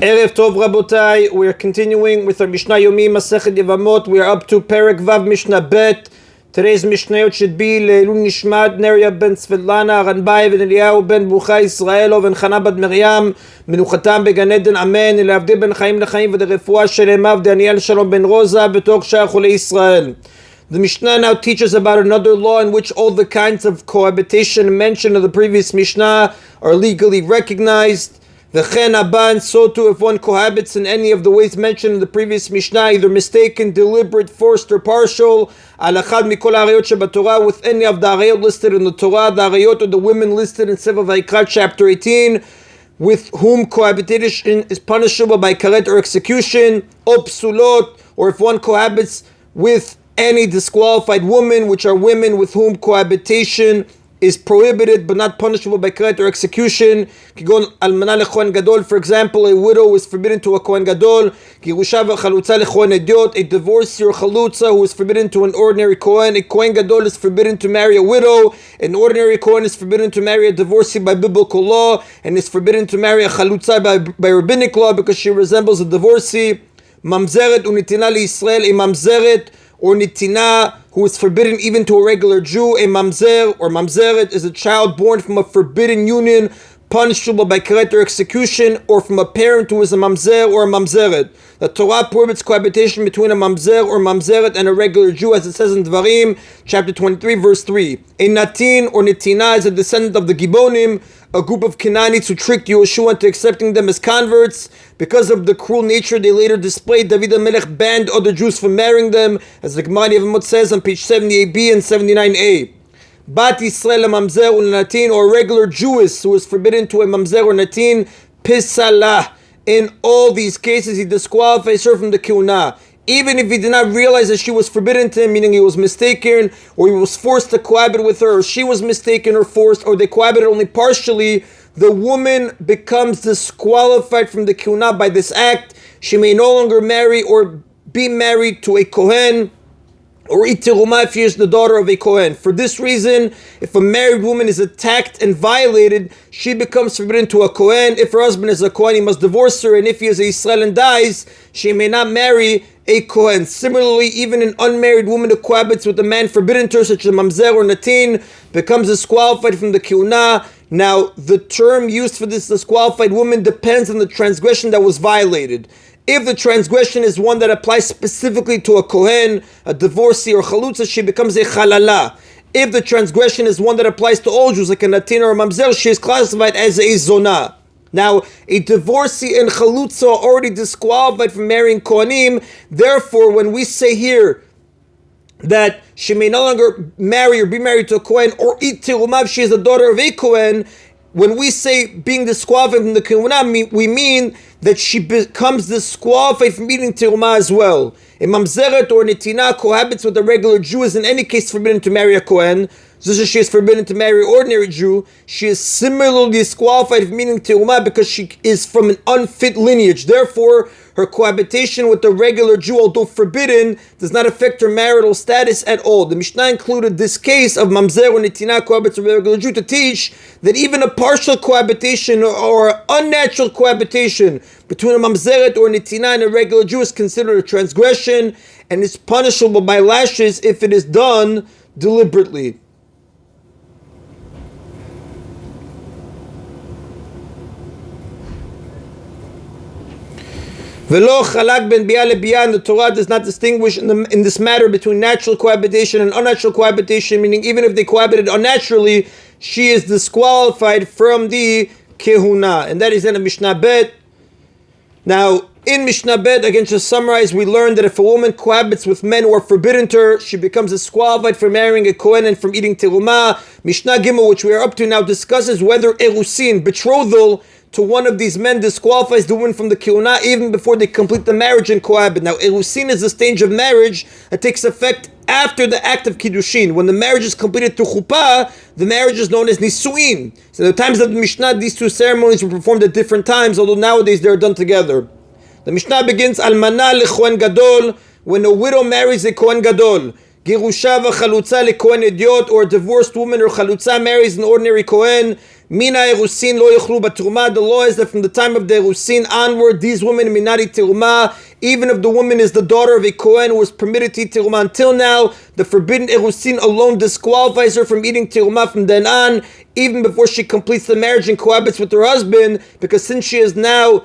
Erev Tov Rabotai, we are continuing with our Mishna Yomi Masechet Yevamot. We are up to Perek Vav Mishnah Bet. Today's Mishnayot should be Leilun Nishmat Neria ben Svetlana Ranbai ben Eliyahu ben Bucha Israelov ben Chana bat Miriam Menuchatam began Eden Amen Elavdi ben Chaim lechaim v'derefua shelemav Daniel Shalom ben Rosa betok shach Israel. The Mishnah now teaches about another law in which all the kinds of cohabitation mentioned in the previous Mishnah are legally recognized. V'chen aban, so too if one cohabits in any of the ways mentioned in the previous Mishnah, either mistaken, deliberate, forced, or partial, al achad mikol ha'arayot shebatorah, with any of the arayot listed in the Torah, the arayot or the women listed in Sefer Vayikra chapter 18, with whom cohabitation is punishable by karet or execution, or psulot, or if one cohabits with any disqualified woman, which are women with whom cohabitation is prohibited but not punishable by karet or execution. Kigon almana lekohen gadol, for example, a widow is forbidden to a kohen gadol. Kirusha v'chalutza lekohen idiot, a divorcee or chalutza who is forbidden to an ordinary kohen. A kohen gadol is forbidden to marry a widow. An ordinary kohen is forbidden to marry a divorcee by biblical law, and is forbidden to marry a chalutza by rabbinic law because she resembles a divorcee. Mamzeret unitina liYisrael, a mamzeret or nitina, who is forbidden even to a regular Jew. A mamzer or mamzeret is a child born from a forbidden union, punishable by karet or execution, or from a parent who is a mamzer or a mamzeret. The Torah prohibits cohabitation between a mamzer or mamzeret and a regular Jew, as it says in Dvarim, chapter 23, verse 3. A natin or nitina is a descendant of the Gibonim, a group of Canaanites who tricked Yehoshua into accepting them as converts. Because of the cruel nature they later displayed, David HaMelech banned other Jews from marrying them, as the Gemara Yevamot says on page 78b and 79a. Bat Yisrael mamzer or natin, or a regular Jewess who is forbidden to a mamzer or natin, pisalah. In all these cases, he disqualifies her from the kiuna, even if he did not realize that she was forbidden to him, meaning he was mistaken, or he was forced to cohabit with her, or she was mistaken or forced, or they cohabited only partially. The woman becomes disqualified from the kiuna by this act. She may no longer marry or be married to a kohen, or itiruma if she is the daughter of a kohen. For this reason, if a married woman is attacked and violated, she becomes forbidden to a kohen. If her husband is a kohen, he must divorce her, and if he is a Yisrael and dies, she may not marry a kohen. Similarly, even an unmarried woman who cohabits with a man forbidden to her, such as mamzer or natin, becomes disqualified from the kiuna. Now, the term used for this disqualified woman depends on the transgression that was violated. If the transgression is one that applies specifically to a kohen, a divorcee, or chalutza, she becomes a chalala. If the transgression is one that applies to all Jews, like a natin or a mamzer, she is classified as a zonah. Now, a divorcee and chalutza are already disqualified from marrying kohanim. Therefore, when we say here that she may no longer marry or be married to a kohen, or itirumav, she is the daughter of a kohen, when we say being disqualified from the kiuna, we mean that she becomes disqualified from eating tiruma as well. A mamzeret or nitina cohabits with a regular Jew is in any case forbidden to marry a kohen. Just as she is forbidden to marry an ordinary Jew, she is similarly disqualified from eating tiruma because she is from an unfit lineage. Therefore, her cohabitation with the regular Jew, although forbidden, does not affect her marital status at all. The Mishnah included this case of mamzer or nitina cohabits with a regular Jew to teach that even a partial cohabitation or unnatural cohabitation between a mamzeret or nitina and a regular Jew is considered a transgression and is punishable by lashes if it is done deliberately. V'lo chalak ben bia lebia, and the Torah does not distinguish in this matter between natural cohabitation and unnatural cohabitation, meaning even if they cohabited unnaturally, she is disqualified from the kehuna. And that is in the Mishnah Bet. Now, in Mishnah Bet, again to summarize, we learned that if a woman cohabits with men who are forbidden to her, she becomes disqualified from marrying a kohen and from eating teruma. Mishnah Gimel, which we are up to now, discusses whether erusin, betrothal to one of these men, disqualifies the woman from the kiuna even before they complete the marriage and cohabit. Now, erusin is the stage of marriage that takes effect after the act of kiddushin. When the marriage is completed through chuppah, the marriage is known as nisuin. So the times of the Mishnah, these two ceremonies were performed at different times, although nowadays they are done together. The Mishnah begins, almana lekohen gadol, when a widow marries a kohen gadol. Girusha v'chalutza lekohen ediot, or a divorced woman or chalutza marries an ordinary kohen. Mina erusin lo yichlu batruma. The law is that from the time of the erusin onward, these women minari teruma. Even if the woman is the daughter of a kohen who was permitted to eat teruma until now, the forbidden erusin alone disqualifies her from eating teruma from then on, even before she completes the marriage and cohabits with her husband, because since she is now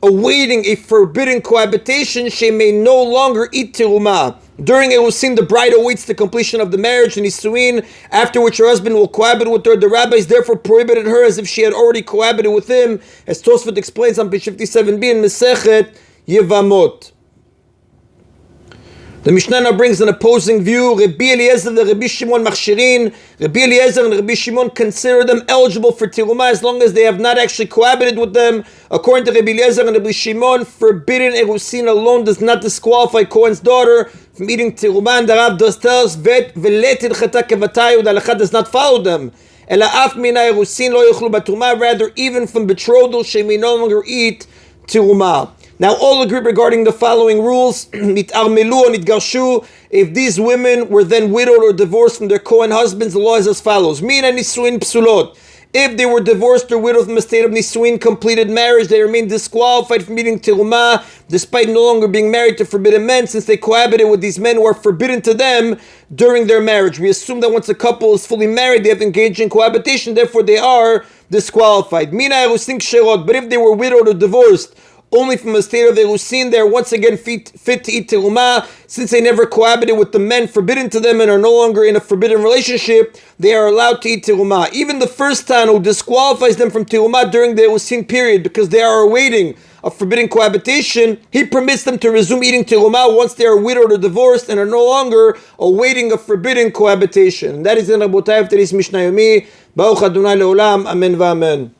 awaiting a forbidden cohabitation, she may no longer eat teruma. During erusin, the bride awaits the completion of the marriage and nisuin, after which her husband will cohabit with her. The rabbis therefore prohibited her as if she had already cohabited with him, as Tosfot explains on page 57b in Masechet Yevamot. The Mishnah now brings an opposing view. Rabbi Eliezer and Rabbi Shimon machshirin. Rabbi Eliezer and Rabbi Shimon consider them eligible for teruma as long as they have not actually cohabited with them. According to Rabbi Eliezer and Rabbi Shimon, forbidden erusin alone does not disqualify Kohen's daughter from eating teruma. And the Rav does tell us, vet veletin chata kevatayu, the halakha does not follow them. Ela af mina erusin lo yichlu batruma. Rather, even from betrothal, she may no longer eat teruma. Now all agree regarding the following rules. Nitarmelu or nitgarshu. If these women were then widowed or divorced from their Kohen husbands, the law is as follows. Mina nisuin psulot. If they were divorced or widowed from a state of nisuin, completed marriage, they remain disqualified from eating teruma, despite no longer being married to forbidden men, since they cohabited with these men who are forbidden to them during their marriage. We assume that once a couple is fully married, they have engaged in cohabitation, therefore they are disqualified. Mina erusin ksherot. But if they were widowed or divorced only from a state of erusin, they are once again fit to eat teruma. Since they never cohabited with the men forbidden to them and are no longer in a forbidden relationship, they are allowed to eat teruma. Even the first Tan who disqualifies them from teruma during the erusin period, because they are awaiting a forbidden cohabitation, he permits them to resume eating teruma once they are widowed or divorced and are no longer awaiting a forbidden cohabitation. And that is in Rabotai of today's Mishna Yomi. Baruch Adonai Leolam. Amen v'amen.